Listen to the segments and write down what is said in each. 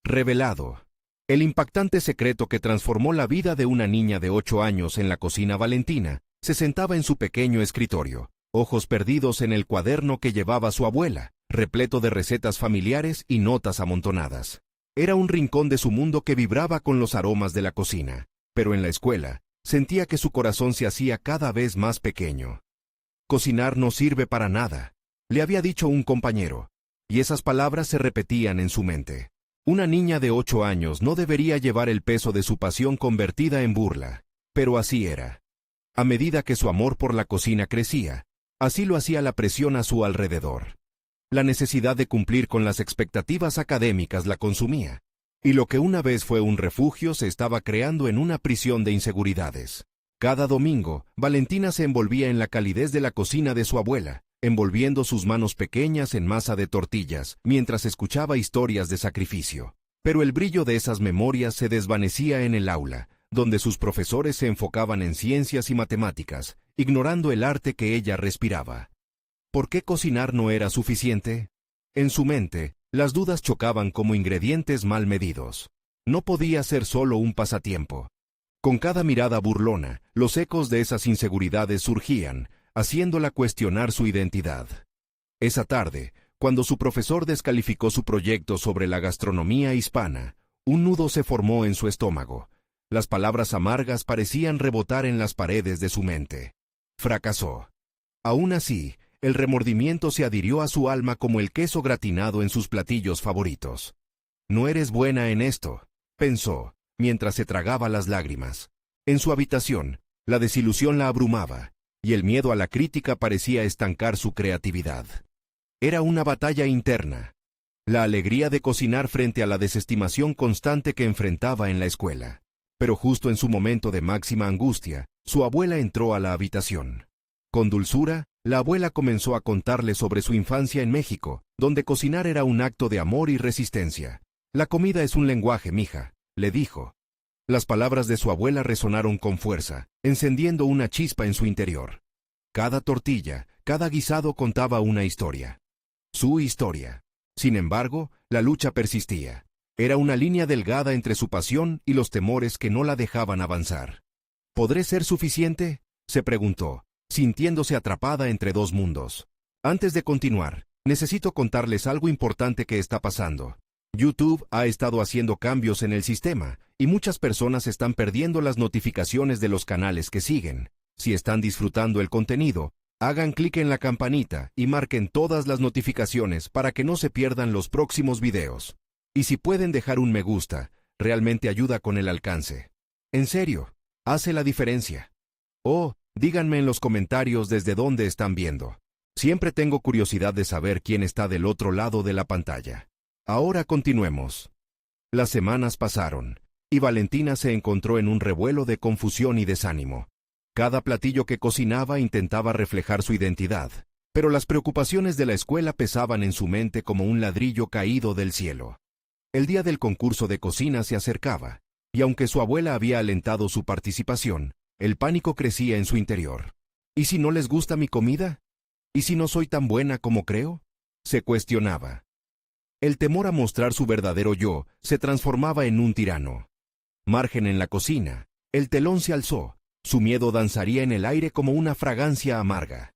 Revelado. El impactante secreto que transformó la vida de una niña de 8 años en la cocina. Valentina se sentaba en su pequeño escritorio, ojos perdidos en el cuaderno que llevaba su abuela, repleto de recetas familiares y notas amontonadas. Era un rincón de su mundo que vibraba con los aromas de la cocina, pero en la escuela sentía que su corazón se hacía cada vez más pequeño. Cocinar no sirve para nada, le había dicho un compañero, y esas palabras se repetían en su mente. Una niña de 8 años no debería llevar el peso de su pasión convertida en burla, pero así era. A medida que su amor por la cocina crecía, así lo hacía la presión a su alrededor. La necesidad de cumplir con las expectativas académicas la consumía, y lo que una vez fue un refugio se estaba creando en una prisión de inseguridades. Cada domingo, Valentina se envolvía en la calidez de la cocina de su abuela, envolviendo sus manos pequeñas en masa de tortillas, mientras escuchaba historias de sacrificio. Pero el brillo de esas memorias se desvanecía en el aula, donde sus profesores se enfocaban en ciencias y matemáticas, ignorando el arte que ella respiraba. ¿Por qué cocinar no era suficiente? En su mente, las dudas chocaban como ingredientes mal medidos. No podía ser solo un pasatiempo. Con cada mirada burlona, los ecos de esas inseguridades surgían, haciéndola cuestionar su identidad. Esa tarde, cuando su profesor descalificó su proyecto sobre la gastronomía hispana, un nudo se formó en su estómago. Las palabras amargas parecían rebotar en las paredes de su mente. Fracasó. Aún así, el remordimiento se adhirió a su alma como el queso gratinado en sus platillos favoritos. «No eres buena en esto», pensó, mientras se tragaba las lágrimas. En su habitación, la desilusión la abrumaba, y el miedo a la crítica parecía estancar su creatividad. Era una batalla interna. La alegría de cocinar frente a la desestimación constante que enfrentaba en la escuela. Pero justo en su momento de máxima angustia, su abuela entró a la habitación. Con dulzura, la abuela comenzó a contarle sobre su infancia en México, donde cocinar era un acto de amor y resistencia. «La comida es un lenguaje, mija», le dijo. Las palabras de su abuela resonaron con fuerza, encendiendo una chispa en su interior. Cada tortilla, cada guisado contaba una historia. Su historia. Sin embargo, la lucha persistía. Era una línea delgada entre su pasión y los temores que no la dejaban avanzar. ¿Podré ser suficiente?, se preguntó, sintiéndose atrapada entre dos mundos. Antes de continuar, necesito contarles algo importante que está pasando. YouTube ha estado haciendo cambios en el sistema, y muchas personas están perdiendo las notificaciones de los canales que siguen. Si están disfrutando el contenido, hagan clic en la campanita y marquen todas las notificaciones para que no se pierdan los próximos videos. Y si pueden dejar un me gusta, realmente ayuda con el alcance. En serio, hace la diferencia. Oh, díganme en los comentarios desde dónde están viendo. Siempre tengo curiosidad de saber quién está del otro lado de la pantalla. Ahora continuemos. Las semanas pasaron, y Valentina se encontró en un revuelo de confusión y desánimo. Cada platillo que cocinaba intentaba reflejar su identidad, pero las preocupaciones de la escuela pesaban en su mente como un ladrillo caído del cielo. El día del concurso de cocina se acercaba, y aunque su abuela había alentado su participación, el pánico crecía en su interior. ¿Y si no les gusta mi comida? ¿Y si no soy tan buena como creo?, se cuestionaba. El temor a mostrar su verdadero yo se transformaba en un tirano. Margen en la cocina, el telón se alzó, su miedo danzaría en el aire como una fragancia amarga.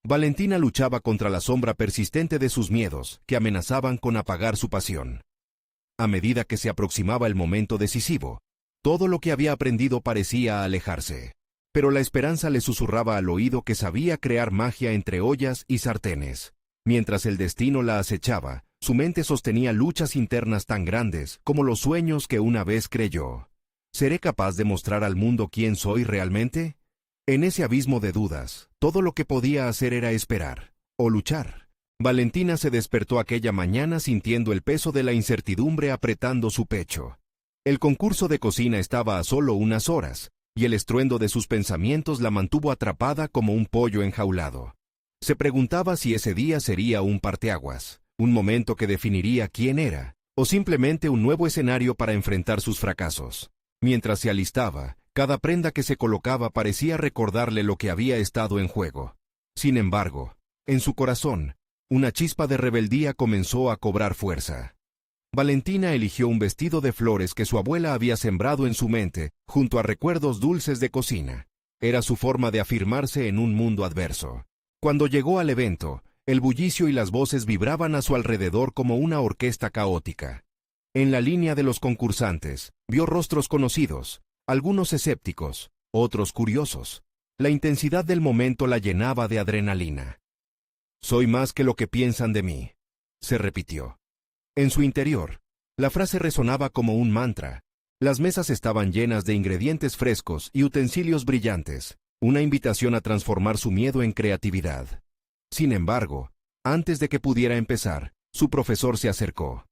Valentina luchaba contra la sombra persistente de sus miedos, que amenazaban con apagar su pasión. A medida que se aproximaba el momento decisivo, todo lo que había aprendido parecía alejarse. Pero la esperanza le susurraba al oído que sabía crear magia entre ollas y sartenes. Mientras el destino la acechaba, su mente sostenía luchas internas tan grandes como los sueños que una vez creyó. ¿Seré capaz de mostrar al mundo quién soy realmente? En ese abismo de dudas, todo lo que podía hacer era esperar, o luchar. Valentina se despertó aquella mañana sintiendo el peso de la incertidumbre apretando su pecho. El concurso de cocina estaba a solo unas horas, y el estruendo de sus pensamientos la mantuvo atrapada como un pollo enjaulado. Se preguntaba si ese día sería un parteaguas, un momento que definiría quién era, o simplemente un nuevo escenario para enfrentar sus fracasos. Mientras se alistaba, cada prenda que se colocaba parecía recordarle lo que había estado en juego. Sin embargo, en su corazón, una chispa de rebeldía comenzó a cobrar fuerza. Valentina eligió un vestido de flores que su abuela había sembrado en su mente, junto a recuerdos dulces de cocina. Era su forma de afirmarse en un mundo adverso. Cuando llegó al evento, el bullicio y las voces vibraban a su alrededor como una orquesta caótica. En la línea de los concursantes, vio rostros conocidos, algunos escépticos, otros curiosos. La intensidad del momento la llenaba de adrenalina. «Soy más que lo que piensan de mí», se repitió. En su interior, la frase resonaba como un mantra. Las mesas estaban llenas de ingredientes frescos y utensilios brillantes, una invitación a transformar su miedo en creatividad. Sin embargo, antes de que pudiera empezar, su profesor se acercó.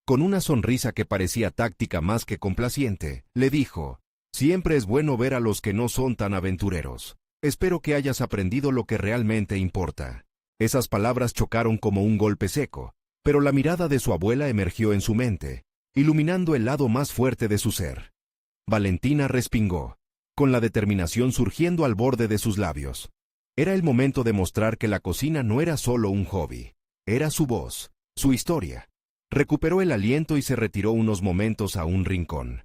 Con una sonrisa que parecía táctica más que complaciente, le dijo: «Siempre es bueno ver a los que no son tan aventureros. Espero que hayas aprendido lo que realmente importa». Esas palabras chocaron como un golpe seco, pero la mirada de su abuela emergió en su mente, iluminando el lado más fuerte de su ser. Valentina respingó, con la determinación surgiendo al borde de sus labios. Era el momento de mostrar que la cocina no era solo un hobby, era su voz, su historia. Recuperó el aliento y se retiró unos momentos a un rincón.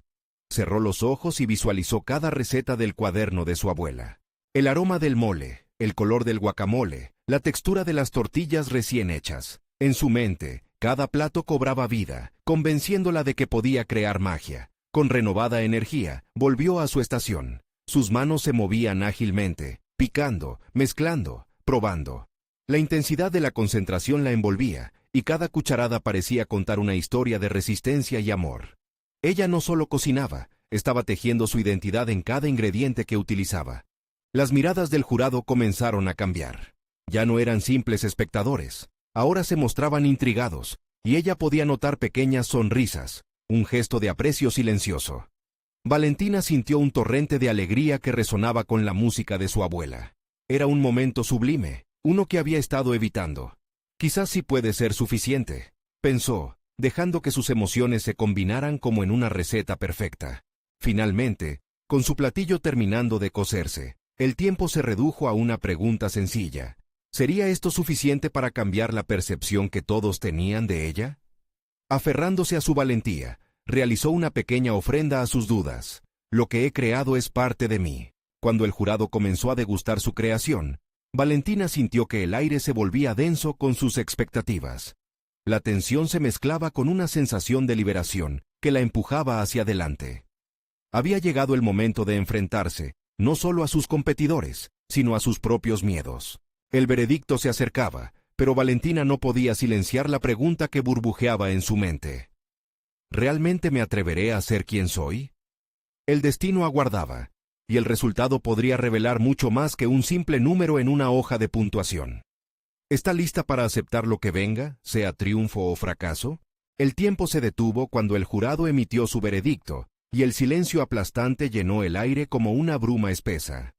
Cerró los ojos y visualizó cada receta del cuaderno de su abuela. El aroma del mole, el color del guacamole, la textura de las tortillas recién hechas. En su mente, cada plato cobraba vida, convenciéndola de que podía crear magia. Con renovada energía, volvió a su estación. Sus manos se movían ágilmente, picando, mezclando, probando. La intensidad de la concentración la envolvía, y cada cucharada parecía contar una historia de resistencia y amor. Ella no solo cocinaba, estaba tejiendo su identidad en cada ingrediente que utilizaba. Las miradas del jurado comenzaron a cambiar. Ya no eran simples espectadores, ahora se mostraban intrigados, y ella podía notar pequeñas sonrisas, un gesto de aprecio silencioso. Valentina sintió un torrente de alegría que resonaba con la música de su abuela. Era un momento sublime, uno que había estado evitando. Quizás sí puede ser suficiente, pensó, dejando que sus emociones se combinaran como en una receta perfecta. Finalmente, con su platillo terminando de cocerse, el tiempo se redujo a una pregunta sencilla. ¿Sería esto suficiente para cambiar la percepción que todos tenían de ella? Aferrándose a su valentía, realizó una pequeña ofrenda a sus dudas. Lo que he creado es parte de mí. Cuando el jurado comenzó a degustar su creación, Valentina sintió que el aire se volvía denso con sus expectativas. La tensión se mezclaba con una sensación de liberación que la empujaba hacia adelante. Había llegado el momento de enfrentarse, no solo a sus competidores, sino a sus propios miedos. El veredicto se acercaba, pero Valentina no podía silenciar la pregunta que burbujeaba en su mente. ¿Realmente me atreveré a ser quien soy? El destino aguardaba, y el resultado podría revelar mucho más que un simple número en una hoja de puntuación. ¿Está lista para aceptar lo que venga, sea triunfo o fracaso? El tiempo se detuvo cuando el jurado emitió su veredicto, y el silencio aplastante llenó el aire como una bruma espesa.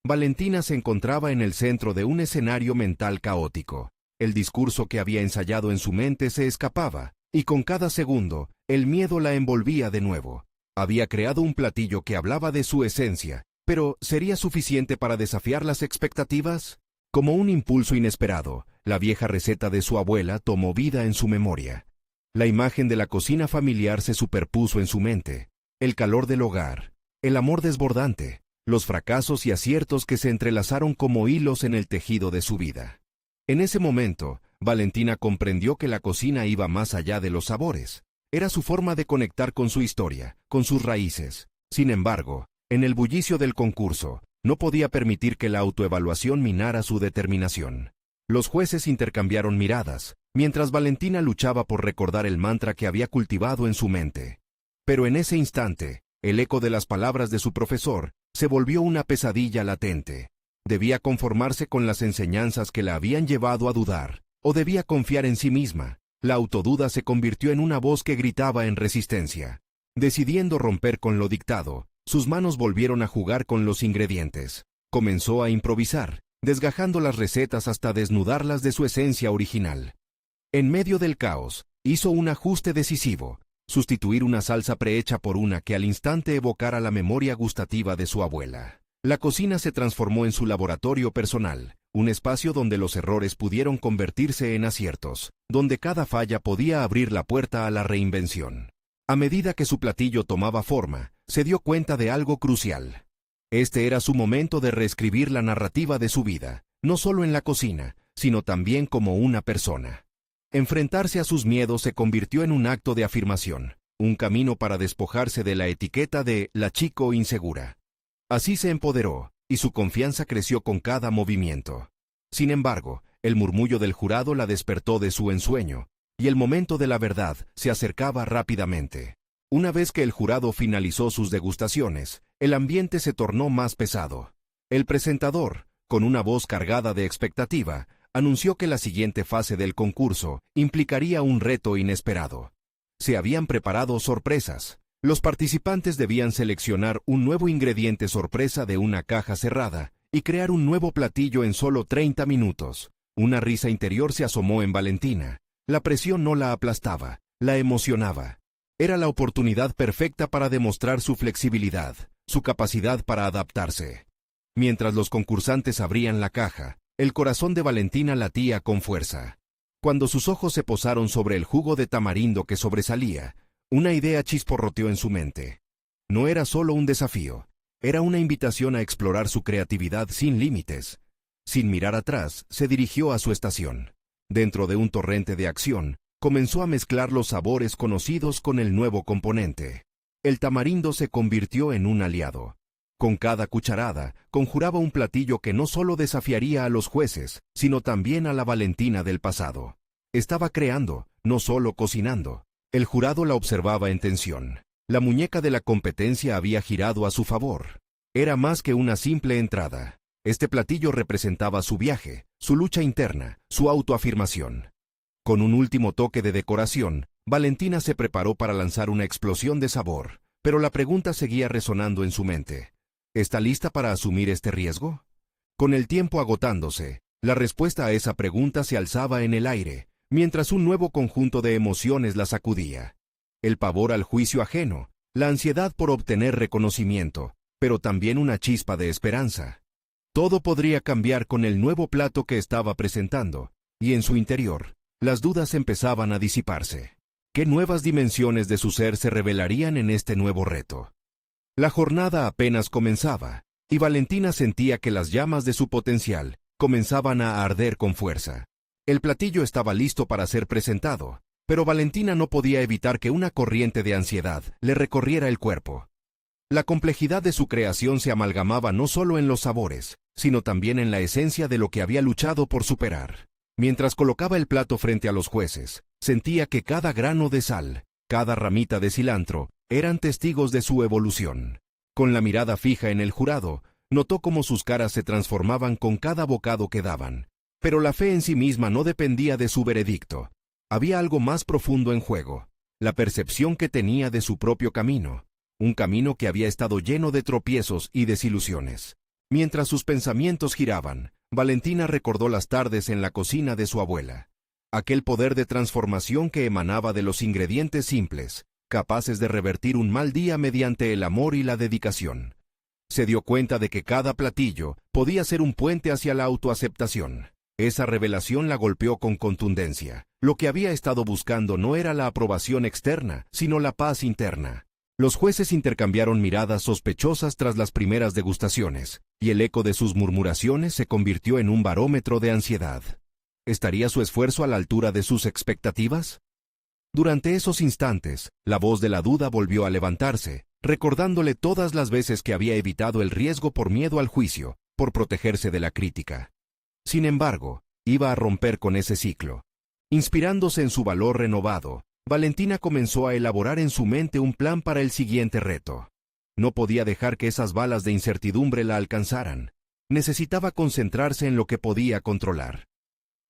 Valentina se encontraba en el centro de un escenario mental caótico. El discurso que había ensayado en su mente se escapaba, y con cada segundo, el miedo la envolvía de nuevo. Había creado un platillo que hablaba de su esencia, pero ¿sería suficiente para desafiar las expectativas? Como un impulso inesperado, la vieja receta de su abuela tomó vida en su memoria. La imagen de la cocina familiar se superpuso en su mente. El calor del hogar, el amor desbordante, los fracasos y aciertos que se entrelazaron como hilos en el tejido de su vida. En ese momento, Valentina comprendió que la cocina iba más allá de los sabores. Era su forma de conectar con su historia, con sus raíces. Sin embargo, en el bullicio del concurso, no podía permitir que la autoevaluación minara su determinación. Los jueces intercambiaron miradas, mientras Valentina luchaba por recordar el mantra que había cultivado en su mente. Pero en ese instante, el eco de las palabras de su profesor se volvió una pesadilla latente. ¿Debía conformarse con las enseñanzas que la habían llevado a dudar, o debía confiar en sí misma? La autoduda se convirtió en una voz que gritaba en resistencia. Decidiendo romper con lo dictado, sus manos volvieron a jugar con los ingredientes. Comenzó a improvisar, desgajando las recetas hasta desnudarlas de su esencia original. En medio del caos, hizo un ajuste decisivo: sustituir una salsa prehecha por una que al instante evocara la memoria gustativa de su abuela. La cocina se transformó en su laboratorio personal, un espacio donde los errores pudieron convertirse en aciertos, donde cada falla podía abrir la puerta a la reinvención. A medida que su platillo tomaba forma, se dio cuenta de algo crucial. Este era su momento de reescribir la narrativa de su vida, no solo en la cocina, sino también como una persona. Enfrentarse a sus miedos se convirtió en un acto de afirmación, un camino para despojarse de la etiqueta de la chico insegura. Así se empoderó, y su confianza creció con cada movimiento. Sin embargo, el murmullo del jurado la despertó de su ensueño, y el momento de la verdad se acercaba rápidamente. Una vez que el jurado finalizó sus degustaciones, el ambiente se tornó más pesado. El presentador, con una voz cargada de expectativa, anunció que la siguiente fase del concurso implicaría un reto inesperado. Se habían preparado sorpresas. Los participantes debían seleccionar un nuevo ingrediente sorpresa de una caja cerrada y crear un nuevo platillo en solo 30 minutos. Una risa interior se asomó en Valentina. La presión no la aplastaba, la emocionaba. Era la oportunidad perfecta para demostrar su flexibilidad, su capacidad para adaptarse. Mientras los concursantes abrían la caja, el corazón de Valentina latía con fuerza. Cuando sus ojos se posaron sobre el jugo de tamarindo que sobresalía, una idea chisporroteó en su mente. No era solo un desafío, era una invitación a explorar su creatividad sin límites. Sin mirar atrás, se dirigió a su estación. Dentro de un torrente de acción, comenzó a mezclar los sabores conocidos con el nuevo componente. El tamarindo se convirtió en un aliado. Con cada cucharada, conjuraba un platillo que no solo desafiaría a los jueces, sino también a la Valentina del pasado. Estaba creando, no solo cocinando. El jurado la observaba en tensión. La muñeca de la competencia había girado a su favor. Era más que una simple entrada. Este platillo representaba su viaje, su lucha interna, su autoafirmación. Con un último toque de decoración, Valentina se preparó para lanzar una explosión de sabor, pero la pregunta seguía resonando en su mente. ¿Está lista para asumir este riesgo? Con el tiempo agotándose, la respuesta a esa pregunta se alzaba en el aire, mientras un nuevo conjunto de emociones la sacudía. El pavor al juicio ajeno, la ansiedad por obtener reconocimiento, pero también una chispa de esperanza. Todo podría cambiar con el nuevo plato que estaba presentando, y en su interior, las dudas empezaban a disiparse. ¿Qué nuevas dimensiones de su ser se revelarían en este nuevo reto? La jornada apenas comenzaba, y Valentina sentía que las llamas de su potencial comenzaban a arder con fuerza. El platillo estaba listo para ser presentado, pero Valentina no podía evitar que una corriente de ansiedad le recorriera el cuerpo. La complejidad de su creación se amalgamaba no solo en los sabores, sino también en la esencia de lo que había luchado por superar. Mientras colocaba el plato frente a los jueces, sentía que cada grano de sal, cada ramita de cilantro, eran testigos de su evolución. Con la mirada fija en el jurado, notó cómo sus caras se transformaban con cada bocado que daban. Pero la fe en sí misma no dependía de su veredicto. Había algo más profundo en juego, la percepción que tenía de su propio camino, un camino que había estado lleno de tropiezos y desilusiones. Mientras sus pensamientos giraban, Valentina recordó las tardes en la cocina de su abuela. Aquel poder de transformación que emanaba de los ingredientes simples, capaces de revertir un mal día mediante el amor y la dedicación. Se dio cuenta de que cada platillo podía ser un puente hacia la autoaceptación. Esa revelación la golpeó con contundencia. Lo que había estado buscando no era la aprobación externa, sino la paz interna. Los jueces intercambiaron miradas sospechosas tras las primeras degustaciones, y el eco de sus murmuraciones se convirtió en un barómetro de ansiedad. ¿Estaría su esfuerzo a la altura de sus expectativas? Durante esos instantes, la voz de la duda volvió a levantarse, recordándole todas las veces que había evitado el riesgo por miedo al juicio, por protegerse de la crítica. Sin embargo, iba a romper con ese ciclo. Inspirándose en su valor renovado, Valentina comenzó a elaborar en su mente un plan para el siguiente reto. No podía dejar que esas balas de incertidumbre la alcanzaran. Necesitaba concentrarse en lo que podía controlar.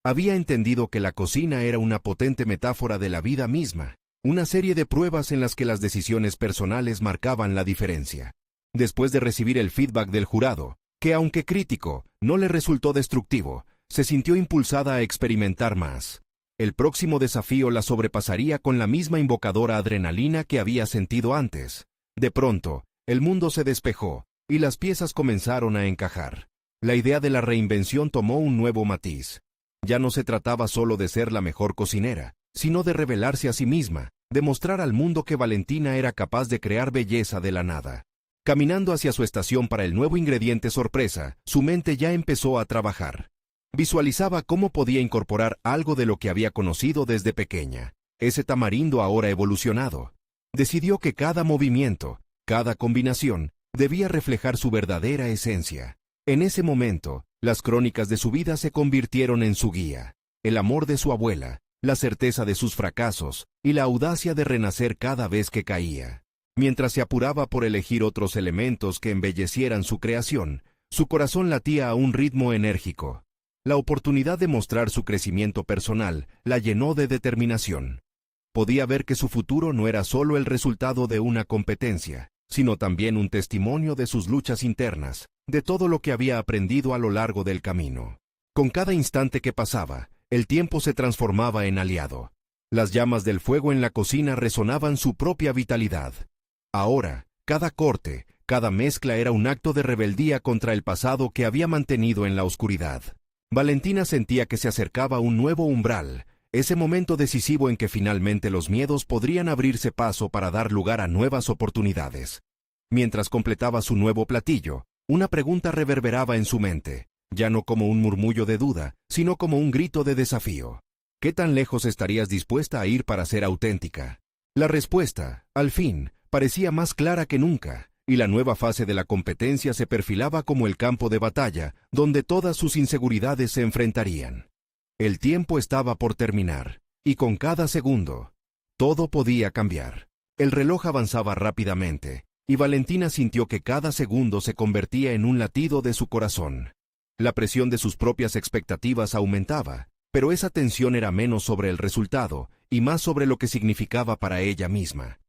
Había entendido que la cocina era una potente metáfora de la vida misma, una serie de pruebas en las que las decisiones personales marcaban la diferencia. Después de recibir el feedback del jurado, que aunque crítico, no le resultó destructivo, se sintió impulsada a experimentar más. El próximo desafío la sobrepasaría con la misma invocadora adrenalina que había sentido antes. De pronto, el mundo se despejó, y las piezas comenzaron a encajar. La idea de la reinvención tomó un nuevo matiz. Ya no se trataba solo de ser la mejor cocinera, sino de revelarse a sí misma, demostrar al mundo que Valentina era capaz de crear belleza de la nada. Caminando hacia su estación para el nuevo ingrediente sorpresa, su mente ya empezó a trabajar. Visualizaba cómo podía incorporar algo de lo que había conocido desde pequeña, ese tamarindo ahora evolucionado. Decidió que cada movimiento, cada combinación, debía reflejar su verdadera esencia. En ese momento, las crónicas de su vida se convirtieron en su guía. El amor de su abuela, la certeza de sus fracasos y la audacia de renacer cada vez que caía. Mientras se apuraba por elegir otros elementos que embellecieran su creación, su corazón latía a un ritmo enérgico. La oportunidad de mostrar su crecimiento personal la llenó de determinación. Podía ver que su futuro no era solo el resultado de una competencia, sino también un testimonio de sus luchas internas, de todo lo que había aprendido a lo largo del camino. Con cada instante que pasaba, el tiempo se transformaba en aliado. Las llamas del fuego en la cocina resonaban su propia vitalidad. Ahora, cada corte, cada mezcla era un acto de rebeldía contra el pasado que había mantenido en la oscuridad. Valentina sentía que se acercaba un nuevo umbral, ese momento decisivo en que finalmente los miedos podrían abrirse paso para dar lugar a nuevas oportunidades. Mientras completaba su nuevo platillo, una pregunta reverberaba en su mente, ya no como un murmullo de duda, sino como un grito de desafío. ¿Qué tan lejos estarías dispuesta a ir para ser auténtica? La respuesta, al fin, parecía más clara que nunca, y la nueva fase de la competencia se perfilaba como el campo de batalla, donde todas sus inseguridades se enfrentarían. El tiempo estaba por terminar, y con cada segundo, todo podía cambiar. El reloj avanzaba rápidamente, y Valentina sintió que cada segundo se convertía en un latido de su corazón. La presión de sus propias expectativas aumentaba, pero esa tensión era menos sobre el resultado, y más sobre lo que significaba para ella misma.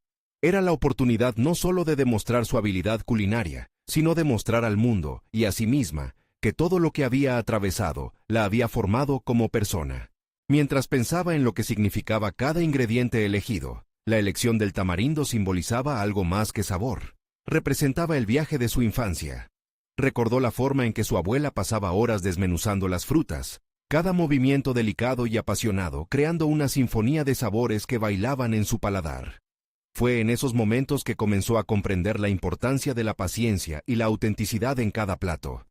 Era la oportunidad no solo de demostrar su habilidad culinaria, sino de mostrar al mundo, y a sí misma, que todo lo que había atravesado la había formado como persona. Mientras pensaba en lo que significaba cada ingrediente elegido, la elección del tamarindo simbolizaba algo más que sabor. Representaba el viaje de su infancia. Recordó la forma en que su abuela pasaba horas desmenuzando las frutas, cada movimiento delicado y apasionado creando una sinfonía de sabores que bailaban en su paladar. Fue en esos momentos que comenzó a comprender la importancia de la paciencia y la autenticidad en cada plato.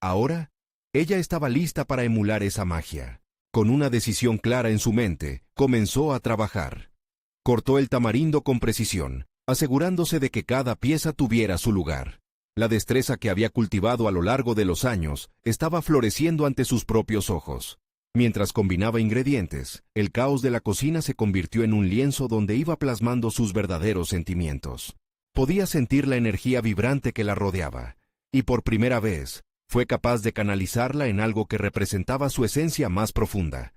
Ahora, ella estaba lista para emular esa magia. Con una decisión clara en su mente, comenzó a trabajar. Cortó el tamarindo con precisión, asegurándose de que cada pieza tuviera su lugar. La destreza que había cultivado a lo largo de los años estaba floreciendo ante sus propios ojos. Mientras combinaba ingredientes, el caos de la cocina se convirtió en un lienzo donde iba plasmando sus verdaderos sentimientos. Podía sentir la energía vibrante que la rodeaba, y por primera vez, fue capaz de canalizarla en algo que representaba su esencia más profunda.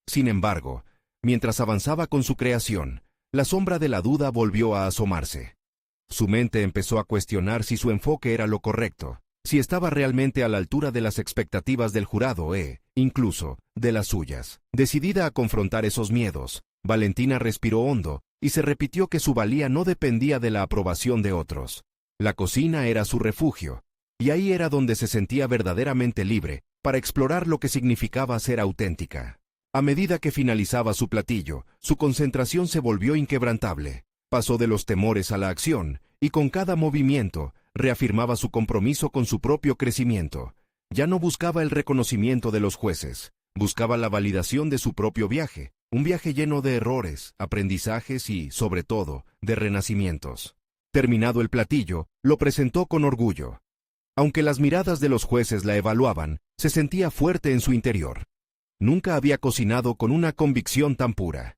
Sin embargo, mientras avanzaba con su creación, la sombra de la duda volvió a asomarse. Su mente empezó a cuestionar si su enfoque era lo correcto, si estaba realmente a la altura de las expectativas del jurado incluso, de las suyas. Decidida a confrontar esos miedos, Valentina respiró hondo y se repitió que su valía no dependía de la aprobación de otros. La cocina era su refugio, y ahí era donde se sentía verdaderamente libre para explorar lo que significaba ser auténtica. A medida que finalizaba su platillo, su concentración se volvió inquebrantable. Pasó de los temores a la acción, y con cada movimiento, reafirmaba su compromiso con su propio crecimiento. Ya no buscaba el reconocimiento de los jueces, buscaba la validación de su propio viaje, un viaje lleno de errores, aprendizajes y, sobre todo, de renacimientos. Terminado el platillo, lo presentó con orgullo. Aunque las miradas de los jueces la evaluaban, se sentía fuerte en su interior. Nunca había cocinado con una convicción tan pura.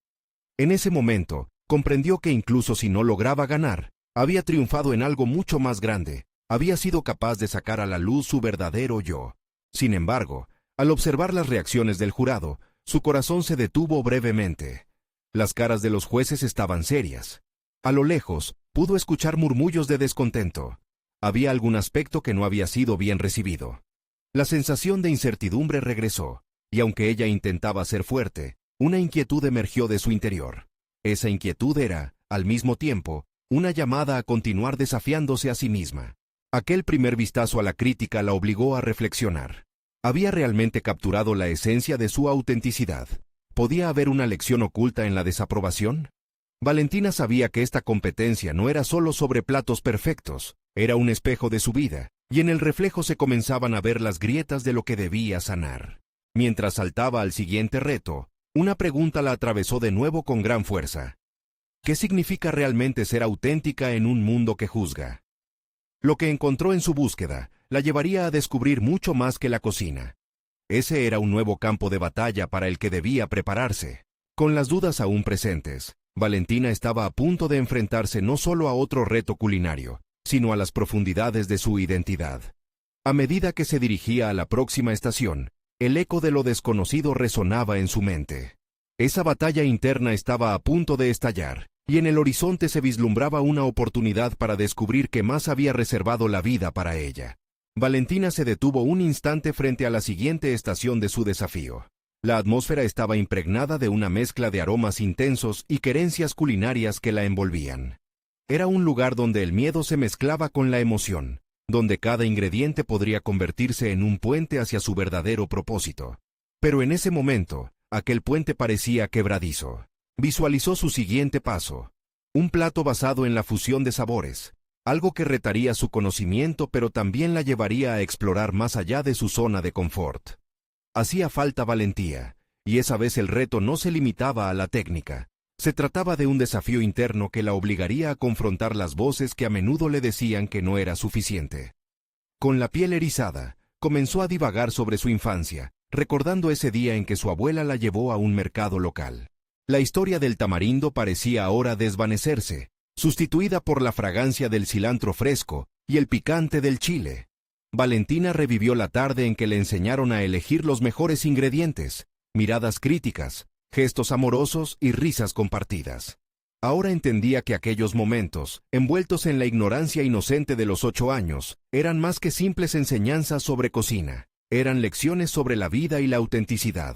En ese momento, comprendió que incluso si no lograba ganar, había triunfado en algo mucho más grande, había sido capaz de sacar a la luz su verdadero yo. Sin embargo, al observar las reacciones del jurado, su corazón se detuvo brevemente. Las caras de los jueces estaban serias. A lo lejos, pudo escuchar murmullos de descontento. Había algún aspecto que no había sido bien recibido. La sensación de incertidumbre regresó, y aunque ella intentaba ser fuerte, una inquietud emergió de su interior. Esa inquietud era, al mismo tiempo, una llamada a continuar desafiándose a sí misma. Aquel primer vistazo a la crítica la obligó a reflexionar. ¿Había realmente capturado la esencia de su autenticidad? ¿Podía haber una lección oculta en la desaprobación? Valentina sabía que esta competencia no era solo sobre platos perfectos, era un espejo de su vida, y en el reflejo se comenzaban a ver las grietas de lo que debía sanar. Mientras saltaba al siguiente reto, una pregunta la atravesó de nuevo con gran fuerza. ¿Qué significa realmente ser auténtica en un mundo que juzga? Lo que encontró en su búsqueda la llevaría a descubrir mucho más que la cocina. Ese era un nuevo campo de batalla para el que debía prepararse. Con las dudas aún presentes, Valentina estaba a punto de enfrentarse no solo a otro reto culinario, sino a las profundidades de su identidad. A medida que se dirigía a la próxima estación, el eco de lo desconocido resonaba en su mente. Esa batalla interna estaba a punto de estallar, y en el horizonte se vislumbraba una oportunidad para descubrir qué más había reservado la vida para ella. Valentina se detuvo un instante frente a la siguiente estación de su desafío. La atmósfera estaba impregnada de una mezcla de aromas intensos y querencias culinarias que la envolvían. Era un lugar donde el miedo se mezclaba con la emoción, donde cada ingrediente podría convertirse en un puente hacia su verdadero propósito. Pero en ese momento, aquel puente parecía quebradizo. Visualizó su siguiente paso. Un plato basado en la fusión de sabores, algo que retaría su conocimiento pero también la llevaría a explorar más allá de su zona de confort. Hacía falta valentía, y esa vez el reto no se limitaba a la técnica. Se trataba de un desafío interno que la obligaría a confrontar las voces que a menudo le decían que no era suficiente. Con la piel erizada, comenzó a divagar sobre su infancia, recordando ese día en que su abuela la llevó a un mercado local. La historia del tamarindo parecía ahora desvanecerse, sustituida por la fragancia del cilantro fresco y el picante del chile. Valentina revivió la tarde en que le enseñaron a elegir los mejores ingredientes, miradas críticas, gestos amorosos y risas compartidas. Ahora entendía que aquellos momentos, envueltos en la ignorancia inocente de los 8 años, eran más que simples enseñanzas sobre cocina, eran lecciones sobre la vida y la autenticidad.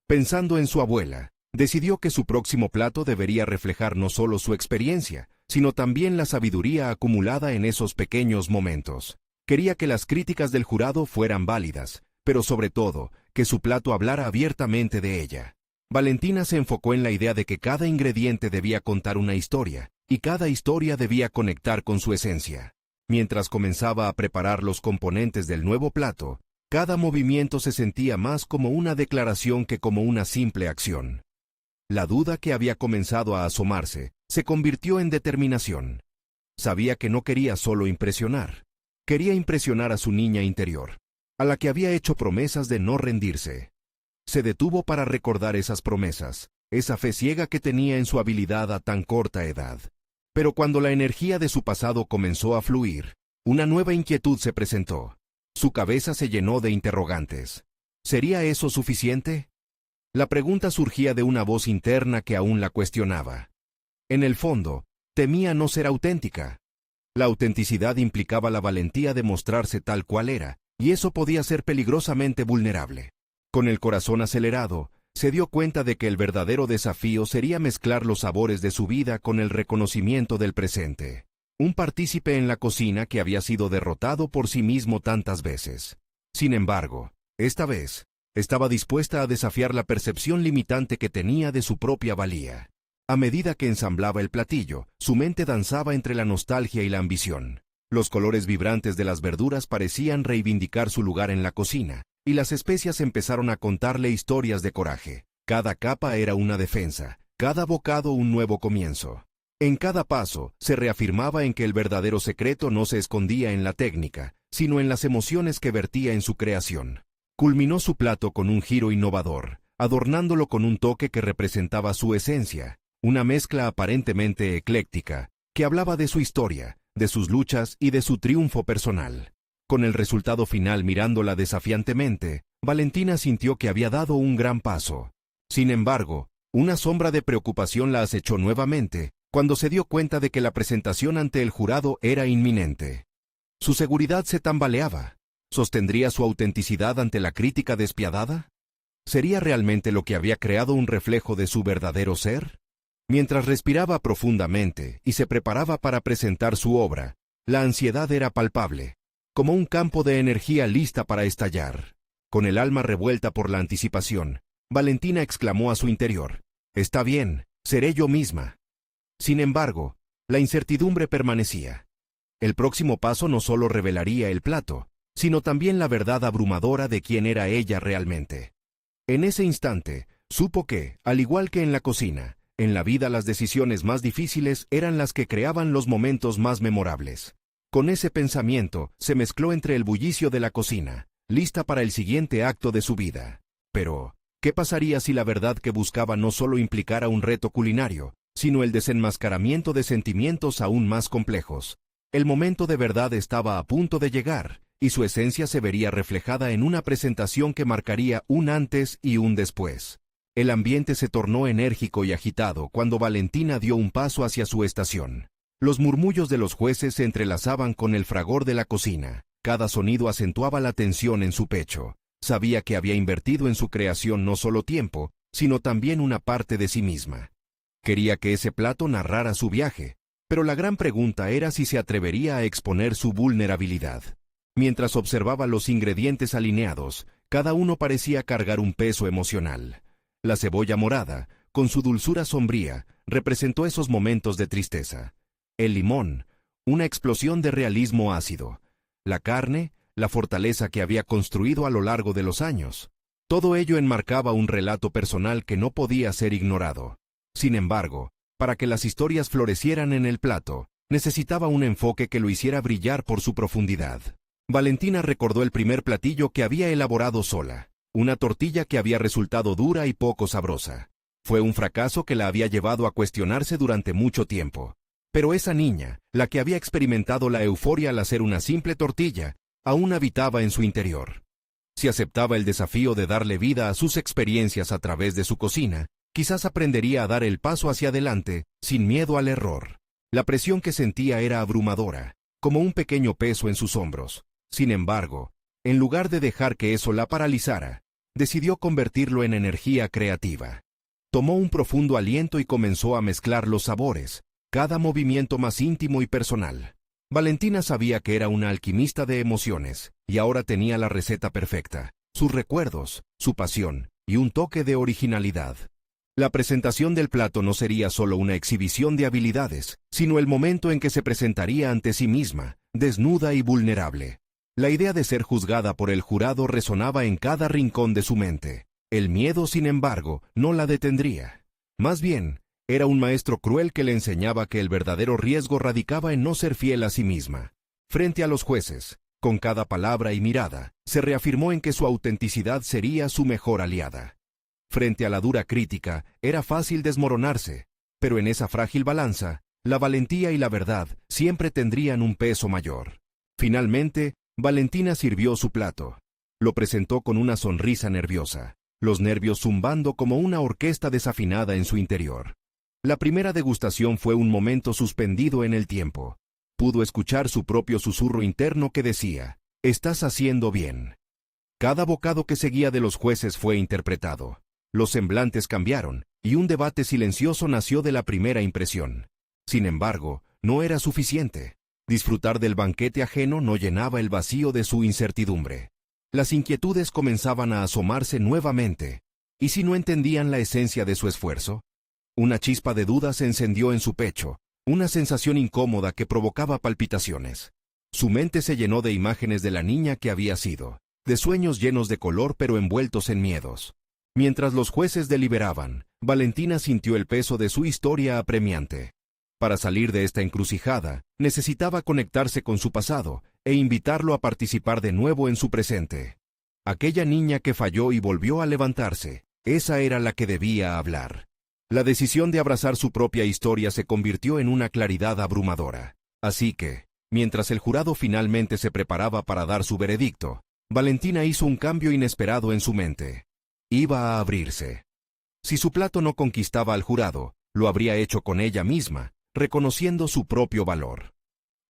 Pensando en su abuela, decidió que su próximo plato debería reflejar no solo su experiencia, sino también la sabiduría acumulada en esos pequeños momentos. Quería que las críticas del jurado fueran válidas, pero sobre todo, que su plato hablara abiertamente de ella. Valentina se enfocó en la idea de que cada ingrediente debía contar una historia, y cada historia debía conectar con su esencia. Mientras comenzaba a preparar los componentes del nuevo plato, cada movimiento se sentía más como una declaración que como una simple acción. La duda que había comenzado a asomarse se convirtió en determinación. Sabía que no quería solo impresionar. Quería impresionar a su niña interior, a la que había hecho promesas de no rendirse. Se detuvo para recordar esas promesas, esa fe ciega que tenía en su habilidad a tan corta edad. Pero cuando la energía de su pasado comenzó a fluir, una nueva inquietud se presentó. Su cabeza se llenó de interrogantes. ¿Sería eso suficiente? La pregunta surgía de una voz interna que aún la cuestionaba. En el fondo, temía no ser auténtica. La autenticidad implicaba la valentía de mostrarse tal cual era, y eso podía ser peligrosamente vulnerable. Con el corazón acelerado, se dio cuenta de que el verdadero desafío sería mezclar los sabores de su vida con el reconocimiento del presente. Un partícipe en la cocina que había sido derrotado por sí mismo tantas veces. Sin embargo, esta vez, estaba dispuesta a desafiar la percepción limitante que tenía de su propia valía. A medida que ensamblaba el platillo, su mente danzaba entre la nostalgia y la ambición. Los colores vibrantes de las verduras parecían reivindicar su lugar en la cocina, y las especias empezaron a contarle historias de coraje. Cada capa era una defensa, cada bocado un nuevo comienzo. En cada paso, se reafirmaba en que el verdadero secreto no se escondía en la técnica, sino en las emociones que vertía en su creación. Culminó su plato con un giro innovador, adornándolo con un toque que representaba su esencia, una mezcla aparentemente ecléctica, que hablaba de su historia, de sus luchas y de su triunfo personal. Con el resultado final mirándola desafiantemente, Valentina sintió que había dado un gran paso. Sin embargo, una sombra de preocupación la acechó nuevamente, cuando se dio cuenta de que la presentación ante el jurado era inminente. Su seguridad se tambaleaba. ¿Sostendría su autenticidad ante la crítica despiadada? ¿Sería realmente lo que había creado un reflejo de su verdadero ser? Mientras respiraba profundamente y se preparaba para presentar su obra, la ansiedad era palpable. como un campo de energía lista para estallar. Con el alma revuelta por la anticipación, Valentina exclamó a su interior: «Está bien, seré yo misma». Sin embargo, la incertidumbre permanecía. El próximo paso no solo revelaría el plato, sino también la verdad abrumadora de quién era ella realmente. En ese instante, supo que, al igual que en la cocina, en la vida las decisiones más difíciles eran las que creaban los momentos más memorables. Con ese pensamiento, se mezcló entre el bullicio de la cocina, lista para el siguiente acto de su vida. Pero, ¿qué pasaría si la verdad que buscaba no solo implicara un reto culinario, sino el desenmascaramiento de sentimientos aún más complejos? El momento de verdad estaba a punto de llegar, y su esencia se vería reflejada en una presentación que marcaría un antes y un después. El ambiente se tornó enérgico y agitado cuando Valentina dio un paso hacia su estación. Los murmullos de los jueces se entrelazaban con el fragor de la cocina. Cada sonido acentuaba la tensión en su pecho. Sabía que había invertido en su creación no solo tiempo, sino también una parte de sí misma. Quería que ese plato narrara su viaje, pero la gran pregunta era si se atrevería a exponer su vulnerabilidad. Mientras observaba los ingredientes alineados, cada uno parecía cargar un peso emocional. La cebolla morada, con su dulzura sombría, representó esos momentos de tristeza. El limón, una explosión de realismo ácido. La carne, la fortaleza que había construido a lo largo de los años. Todo ello enmarcaba un relato personal que no podía ser ignorado. Sin embargo, para que las historias florecieran en el plato, necesitaba un enfoque que lo hiciera brillar por su profundidad. Valentina recordó el primer platillo que había elaborado sola, una tortilla que había resultado dura y poco sabrosa. Fue un fracaso que la había llevado a cuestionarse durante mucho tiempo. Pero esa niña, la que había experimentado la euforia al hacer una simple tortilla, aún habitaba en su interior. Si aceptaba el desafío de darle vida a sus experiencias a través de su cocina, quizás aprendería a dar el paso hacia adelante, sin miedo al error. La presión que sentía era abrumadora, como un pequeño peso en sus hombros. Sin embargo, en lugar de dejar que eso la paralizara, decidió convertirlo en energía creativa. Tomó un profundo aliento y comenzó a mezclar los sabores, cada movimiento más íntimo y personal. Valentina sabía que era una alquimista de emociones, y ahora tenía la receta perfecta, sus recuerdos, su pasión, y un toque de originalidad. La presentación del plato no sería solo una exhibición de habilidades, sino el momento en que se presentaría ante sí misma, desnuda y vulnerable. La idea de ser juzgada por el jurado resonaba en cada rincón de su mente. El miedo, sin embargo, no la detendría. Más bien, era un maestro cruel que le enseñaba que el verdadero riesgo radicaba en no ser fiel a sí misma. Frente a los jueces, con cada palabra y mirada, se reafirmó en que su autenticidad sería su mejor aliada. Frente a la dura crítica, era fácil desmoronarse, pero en esa frágil balanza, la valentía y la verdad siempre tendrían un peso mayor. Finalmente, Valentina sirvió su plato. Lo presentó con una sonrisa nerviosa, los nervios zumbando como una orquesta desafinada en su interior. La primera degustación fue un momento suspendido en el tiempo. Pudo escuchar su propio susurro interno que decía: «Estás haciendo bien». Cada bocado que seguía de los jueces fue interpretado. Los semblantes cambiaron, y un debate silencioso nació de la primera impresión. Sin embargo, no era suficiente. Disfrutar del banquete ajeno no llenaba el vacío de su incertidumbre. Las inquietudes comenzaban a asomarse nuevamente. ¿Y si no entendían la esencia de su esfuerzo? Una chispa de duda se encendió en su pecho, una sensación incómoda que provocaba palpitaciones. Su mente se llenó de imágenes de la niña que había sido, de sueños llenos de color pero envueltos en miedos. Mientras los jueces deliberaban, Valentina sintió el peso de su historia apremiante. Para salir de esta encrucijada, necesitaba conectarse con su pasado e invitarlo a participar de nuevo en su presente. Aquella niña que falló y volvió a levantarse, esa era la que debía hablar. La decisión de abrazar su propia historia se convirtió en una claridad abrumadora. Así que, mientras el jurado finalmente se preparaba para dar su veredicto, Valentina hizo un cambio inesperado en su mente. Iba a abrirse. Si su plato no conquistaba al jurado, lo habría hecho con ella misma, reconociendo su propio valor.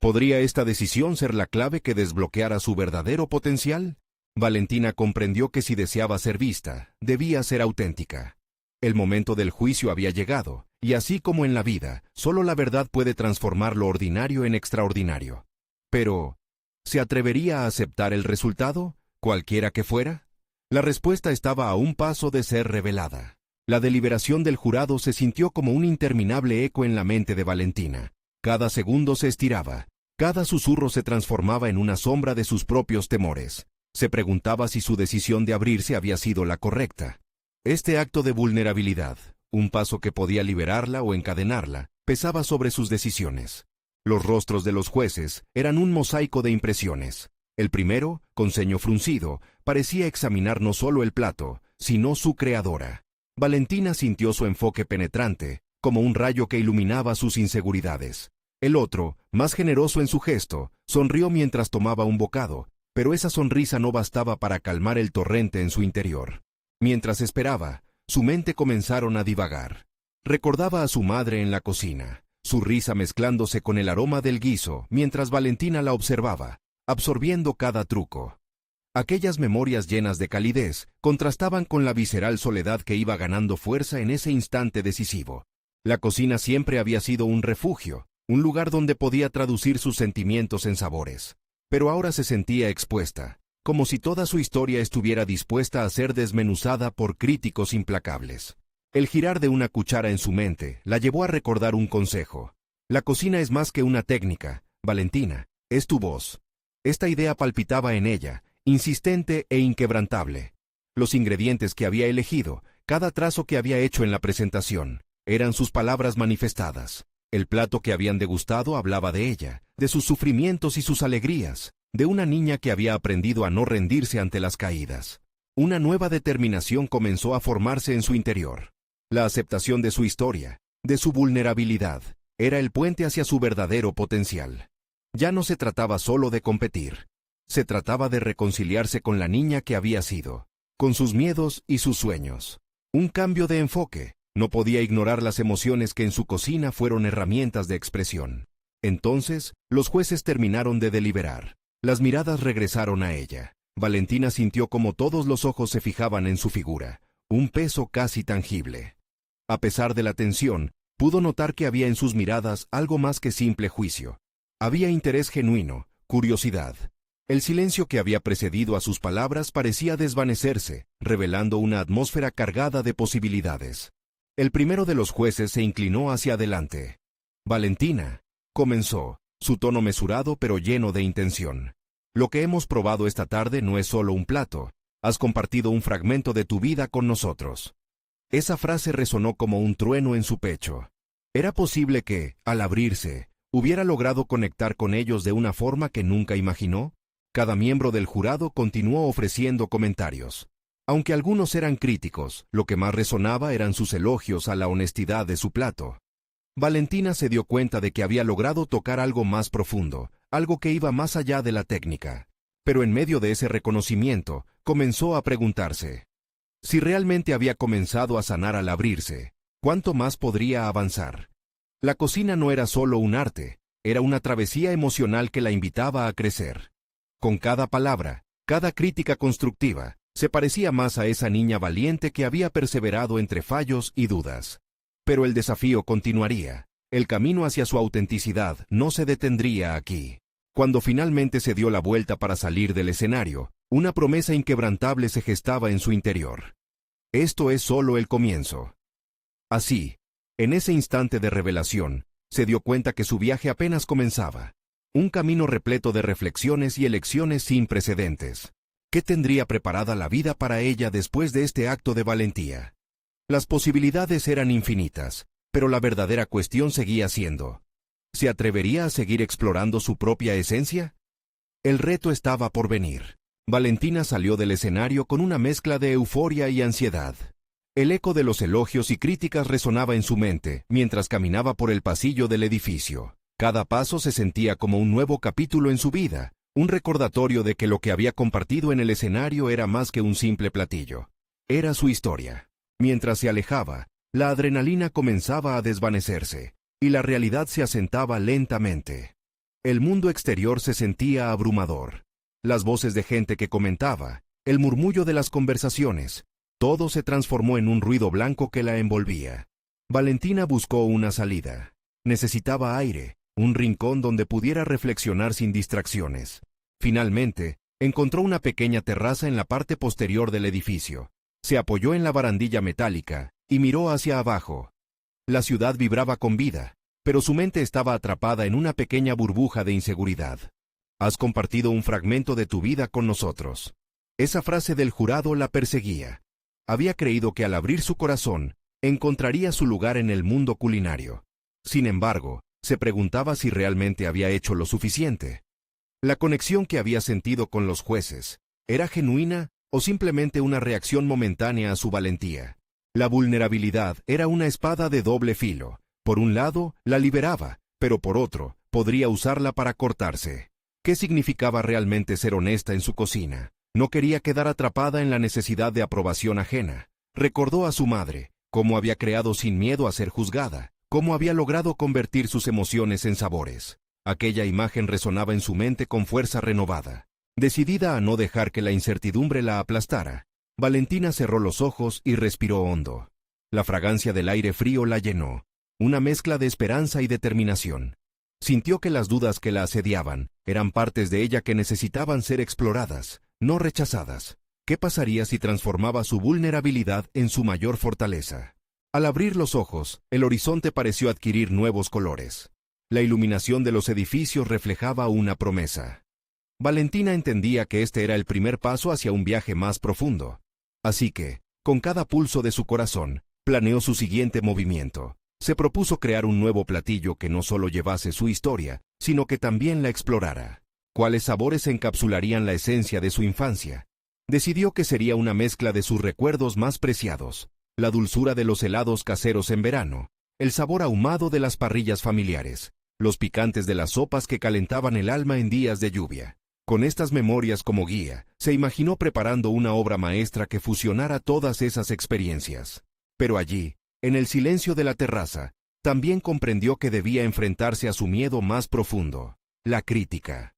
¿Podría esta decisión ser la clave que desbloqueara su verdadero potencial? Valentina comprendió que si deseaba ser vista, debía ser auténtica. El momento del juicio había llegado, y así como en la vida, solo la verdad puede transformar lo ordinario en extraordinario. Pero, ¿Se atrevería a aceptar el resultado, cualquiera que fuera? La respuesta estaba a un paso de ser revelada. La deliberación del jurado se sintió como un interminable eco en la mente de Valentina. Cada segundo se estiraba. Cada susurro se transformaba en una sombra de sus propios temores. Se preguntaba si su decisión de abrirse había sido la correcta. Este acto de vulnerabilidad, un paso que podía liberarla o encadenarla, pesaba sobre sus decisiones. Los rostros de los jueces eran un mosaico de impresiones. El primero, con ceño fruncido, parecía examinar no solo el plato, sino su creadora. Valentina sintió su enfoque penetrante, como un rayo que iluminaba sus inseguridades. El otro, más generoso en su gesto, sonrió mientras tomaba un bocado, pero esa sonrisa no bastaba para calmar el torrente en su interior. Mientras esperaba, su mente comenzaron a divagar. Recordaba a su madre en la cocina, su risa mezclándose con el aroma del guiso mientras Valentina la observaba, absorbiendo cada truco. Aquellas memorias llenas de calidez contrastaban con la visceral soledad que iba ganando fuerza en ese instante decisivo. La cocina siempre había sido un refugio, un lugar donde podía traducir sus sentimientos en sabores. Pero ahora se sentía expuesta, como si toda su historia estuviera dispuesta a ser desmenuzada por críticos implacables. El girar de una cuchara en su mente la llevó a recordar un consejo. La cocina es más que una técnica, Valentina, es tu voz. Esta idea palpitaba en ella, insistente e inquebrantable. Los ingredientes que había elegido, cada trazo que había hecho en la presentación, eran sus palabras manifestadas. El plato que habían degustado hablaba de ella, de sus sufrimientos y sus alegrías, de una niña que había aprendido a no rendirse ante las caídas. Una nueva determinación comenzó a formarse en su interior. La aceptación de su historia, de su vulnerabilidad, era el puente hacia su verdadero potencial. Ya no se trataba solo de competir. Se trataba de reconciliarse con la niña que había sido, con sus miedos y sus sueños. Un cambio de enfoque. No podía ignorar las emociones que en su cocina fueron herramientas de expresión. Entonces, los jueces terminaron de deliberar. Las miradas regresaron a ella. Valentina sintió como todos los ojos se fijaban en su figura, un peso casi tangible. A pesar de la tensión, pudo notar que había en sus miradas algo más que simple juicio. Había interés genuino, curiosidad. El silencio que había precedido a sus palabras parecía desvanecerse, revelando una atmósfera cargada de posibilidades. El primero de los jueces se inclinó hacia adelante. Valentina, comenzó, su tono mesurado pero lleno de intención. Lo que hemos probado esta tarde no es solo un plato, has compartido un fragmento de tu vida con nosotros. Esa frase resonó como un trueno en su pecho. Era posible que, al abrirse, hubiera logrado conectar con ellos de una forma que nunca imaginó. Cada miembro del jurado continuó ofreciendo comentarios. Aunque algunos eran críticos, lo que más resonaba eran sus elogios a la honestidad de su plato. Valentina se dio cuenta de que había logrado tocar algo más profundo, algo que iba más allá de la técnica. Pero en medio de ese reconocimiento, comenzó a preguntarse si realmente había comenzado a sanar al abrirse, ¿cuánto más podría avanzar? La cocina no era solo un arte, era una travesía emocional que la invitaba a crecer. Con cada palabra, cada crítica constructiva, se parecía más a esa niña valiente que había perseverado entre fallos y dudas. Pero el desafío continuaría. El camino hacia su autenticidad no se detendría aquí. Cuando finalmente se dio la vuelta para salir del escenario, una promesa inquebrantable se gestaba en su interior. Esto es solo el comienzo. Así, en ese instante de revelación, se dio cuenta que su viaje apenas comenzaba. Un camino repleto de reflexiones y elecciones sin precedentes. ¿Qué tendría preparada la vida para ella después de este acto de valentía? Las posibilidades eran infinitas, pero la verdadera cuestión seguía siendo: ¿se atrevería a seguir explorando su propia esencia? El reto estaba por venir. Valentina salió del escenario con una mezcla de euforia y ansiedad. El eco de los elogios y críticas resonaba en su mente mientras caminaba por el pasillo del edificio. Cada paso se sentía como un nuevo capítulo en su vida, un recordatorio de que lo que había compartido en el escenario era más que un simple platillo. Era su historia. Mientras se alejaba, la adrenalina comenzaba a desvanecerse, y la realidad se asentaba lentamente. El mundo exterior se sentía abrumador. Las voces de gente que comentaba, el murmullo de las conversaciones, todo se transformó en un ruido blanco que la envolvía. Valentina buscó una salida. Necesitaba aire, un rincón donde pudiera reflexionar sin distracciones. Finalmente, encontró una pequeña terraza en la parte posterior del edificio. Se apoyó en la barandilla metálica y miró hacia abajo. La ciudad vibraba con vida, pero su mente estaba atrapada en una pequeña burbuja de inseguridad. Has compartido un fragmento de tu vida con nosotros. Esa frase del jurado la perseguía. Había creído que al abrir su corazón, encontraría su lugar en el mundo culinario. Sin embargo, se preguntaba si realmente había hecho lo suficiente. La conexión que había sentido con los jueces, ¿era genuina o simplemente una reacción momentánea a su valentía? La vulnerabilidad era una espada de doble filo. Por un lado, la liberaba, pero por otro, podría usarla para cortarse. ¿Qué significaba realmente ser honesta en su cocina? No quería quedar atrapada en la necesidad de aprobación ajena. Recordó a su madre, cómo había creado sin miedo a ser juzgada, cómo había logrado convertir sus emociones en sabores. Aquella imagen resonaba en su mente con fuerza renovada. Decidida a no dejar que la incertidumbre la aplastara, Valentina cerró los ojos y respiró hondo. La fragancia del aire frío la llenó, una mezcla de esperanza y determinación. Sintió que las dudas que la asediaban eran partes de ella que necesitaban ser exploradas, no rechazadas. ¿Qué pasaría si transformaba su vulnerabilidad en su mayor fortaleza? Al abrir los ojos, el horizonte pareció adquirir nuevos colores. La iluminación de los edificios reflejaba una promesa. Valentina entendía que este era el primer paso hacia un viaje más profundo. Así que, con cada pulso de su corazón, planeó su siguiente movimiento. Se propuso crear un nuevo platillo que no solo llevase su historia, sino que también la explorara. ¿Cuáles sabores encapsularían la esencia de su infancia? Decidió que sería una mezcla de sus recuerdos más preciados, la dulzura de los helados caseros en verano, el sabor ahumado de las parrillas familiares, los picantes de las sopas que calentaban el alma en días de lluvia. Con estas memorias como guía, se imaginó preparando una obra maestra que fusionara todas esas experiencias. Pero allí, en el silencio de la terraza, también comprendió que debía enfrentarse a su miedo más profundo, la crítica.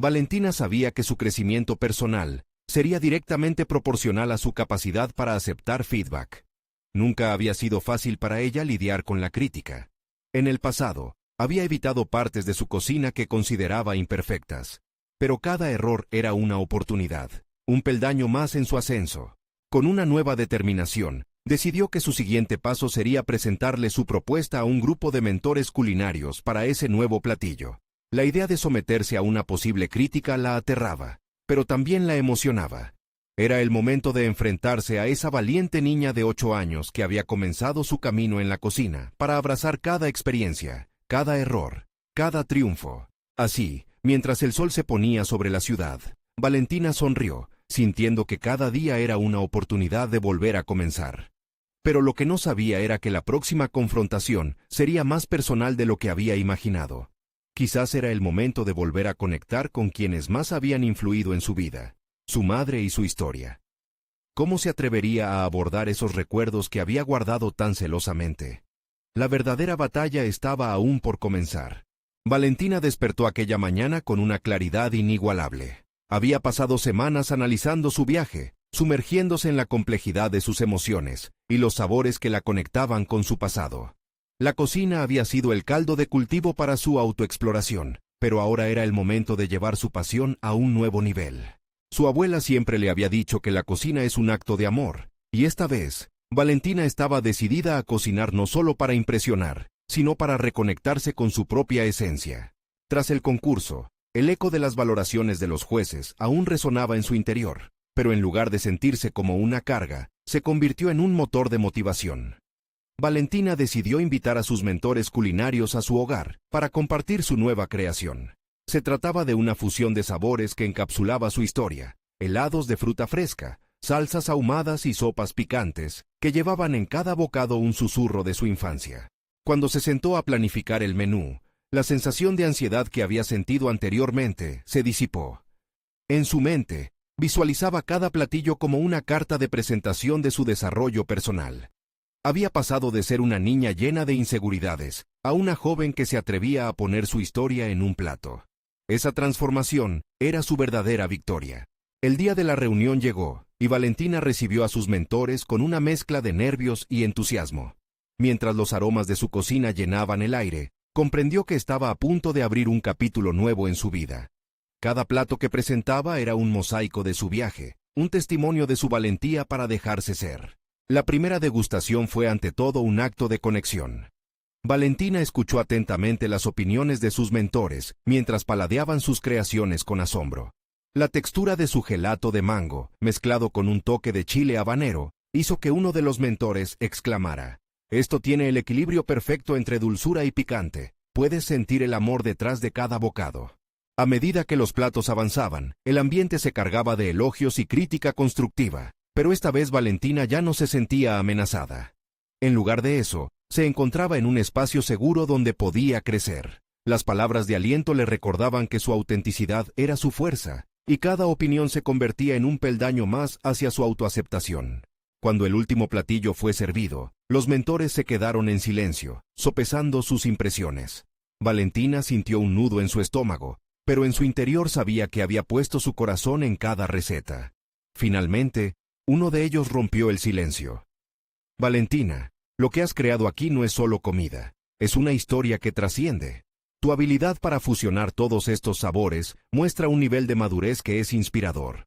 Valentina sabía que su crecimiento personal sería directamente proporcional a su capacidad para aceptar feedback. Nunca había sido fácil para ella lidiar con la crítica. En el pasado, había evitado partes de su cocina que consideraba imperfectas. Pero cada error era una oportunidad, un peldaño más en su ascenso. Con una nueva determinación, decidió que su siguiente paso sería presentarle su propuesta a un grupo de mentores culinarios para ese nuevo platillo. La idea de someterse a una posible crítica la aterraba, pero también la emocionaba. Era el momento de enfrentarse a esa valiente niña de 8 años que había comenzado su camino en la cocina para abrazar cada experiencia, cada error, cada triunfo. Así, mientras el sol se ponía sobre la ciudad, Valentina sonrió, sintiendo que cada día era una oportunidad de volver a comenzar. Pero lo que no sabía era que la próxima confrontación sería más personal de lo que había imaginado. Quizás era el momento de volver a conectar con quienes más habían influido en su vida, su madre y su historia. ¿Cómo se atrevería a abordar esos recuerdos que había guardado tan celosamente? La verdadera batalla estaba aún por comenzar. Valentina despertó aquella mañana con una claridad inigualable. Había pasado semanas analizando su viaje, sumergiéndose en la complejidad de sus emociones y los sabores que la conectaban con su pasado. La cocina había sido el caldo de cultivo para su autoexploración, pero ahora era el momento de llevar su pasión a un nuevo nivel. Su abuela siempre le había dicho que la cocina es un acto de amor, y esta vez, Valentina estaba decidida a cocinar no solo para impresionar, sino para reconectarse con su propia esencia. Tras el concurso, el eco de las valoraciones de los jueces aún resonaba en su interior, pero en lugar de sentirse como una carga, se convirtió en un motor de motivación. Valentina decidió invitar a sus mentores culinarios a su hogar para compartir su nueva creación. Se trataba de una fusión de sabores que encapsulaba su historia, helados de fruta fresca, salsas ahumadas y sopas picantes, que llevaban en cada bocado un susurro de su infancia. Cuando se sentó a planificar el menú, la sensación de ansiedad que había sentido anteriormente se disipó. En su mente, visualizaba cada platillo como una carta de presentación de su desarrollo personal. Había pasado de ser una niña llena de inseguridades a una joven que se atrevía a poner su historia en un plato. Esa transformación era su verdadera victoria. El día de la reunión llegó, y Valentina recibió a sus mentores con una mezcla de nervios y entusiasmo. Mientras los aromas de su cocina llenaban el aire, comprendió que estaba a punto de abrir un capítulo nuevo en su vida. Cada plato que presentaba era un mosaico de su viaje, un testimonio de su valentía para dejarse ser. La primera degustación fue ante todo un acto de conexión. Valentina escuchó atentamente las opiniones de sus mentores mientras paladeaban sus creaciones con asombro. La textura de su gelato de mango, mezclado con un toque de chile habanero, hizo que uno de los mentores exclamara: «Esto tiene el equilibrio perfecto entre dulzura y picante. Puedes sentir el amor detrás de cada bocado». A medida que los platos avanzaban, el ambiente se cargaba de elogios y crítica constructiva, pero esta vez Valentina ya no se sentía amenazada. En lugar de eso, se encontraba en un espacio seguro donde podía crecer. Las palabras de aliento le recordaban que su autenticidad era su fuerza, y cada opinión se convertía en un peldaño más hacia su autoaceptación. Cuando el último platillo fue servido, los mentores se quedaron en silencio, sopesando sus impresiones. Valentina sintió un nudo en su estómago, pero en su interior sabía que había puesto su corazón en cada receta. Finalmente, uno de ellos rompió el silencio. «Valentina, lo que has creado aquí no es solo comida, es una historia que trasciende. Tu habilidad para fusionar todos estos sabores muestra un nivel de madurez que es inspirador».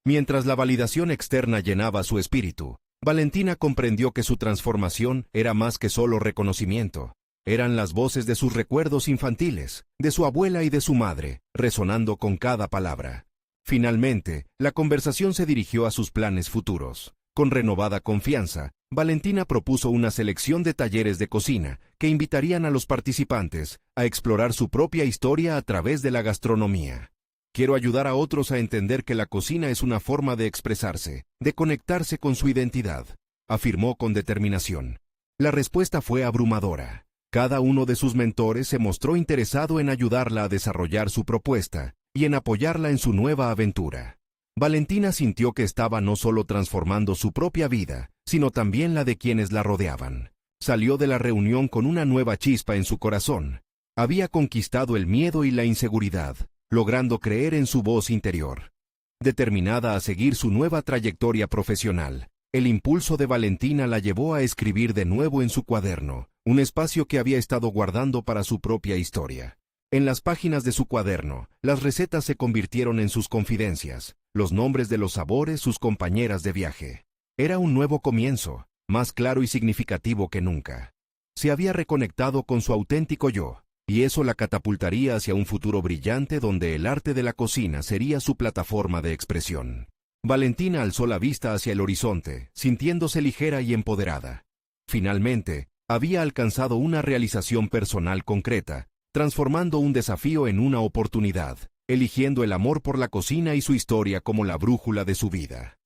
Mientras la validación externa llenaba su espíritu, Valentina comprendió que su transformación era más que solo reconocimiento. Eran las voces de sus recuerdos infantiles, de su abuela y de su madre, resonando con cada palabra. Finalmente, la conversación se dirigió a sus planes futuros. Con renovada confianza, Valentina propuso una selección de talleres de cocina que invitarían a los participantes a explorar su propia historia a través de la gastronomía. «Quiero ayudar a otros a entender que la cocina es una forma de expresarse, de conectarse con su identidad», afirmó con determinación. La respuesta fue abrumadora. Cada uno de sus mentores se mostró interesado en ayudarla a desarrollar su propuesta y en apoyarla en su nueva aventura. Valentina sintió que estaba no solo transformando su propia vida, sino también la de quienes la rodeaban. Salió de la reunión con una nueva chispa en su corazón. Había conquistado el miedo y la inseguridad, logrando creer en su voz interior. Determinada a seguir su nueva trayectoria profesional, el impulso de Valentina la llevó a escribir de nuevo en su cuaderno, un espacio que había estado guardando para su propia historia. En las páginas de su cuaderno, las recetas se convirtieron en sus confidencias, los nombres de los sabores sus compañeras de viaje. Era un nuevo comienzo, más claro y significativo que nunca. Se había reconectado con su auténtico yo, y eso la catapultaría hacia un futuro brillante donde el arte de la cocina sería su plataforma de expresión. Valentina alzó la vista hacia el horizonte, sintiéndose ligera y empoderada. Finalmente, había alcanzado una realización personal concreta, transformando un desafío en una oportunidad, eligiendo el amor por la cocina y su historia como la brújula de su vida.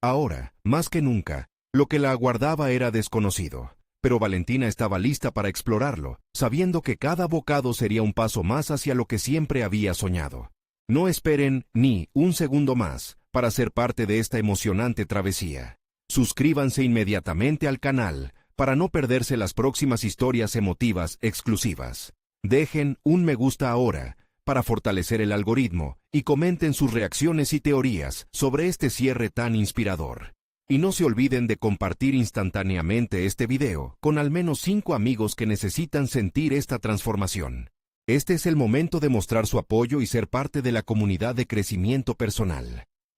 Ahora, más que nunca, lo que la aguardaba era desconocido, pero Valentina estaba lista para explorarlo, sabiendo que cada bocado sería un paso más hacia lo que siempre había soñado. No esperen ni un segundo más para ser parte de esta emocionante travesía. Suscríbanse inmediatamente al canal para no perderse las próximas historias emotivas exclusivas. Dejen un me gusta ahora para fortalecer el algoritmo y comenten sus reacciones y teorías sobre este cierre tan inspirador. Y no se olviden de compartir instantáneamente este video con al menos 5 amigos que necesitan sentir esta transformación. Este es el momento de mostrar su apoyo y ser parte de la comunidad de crecimiento personal.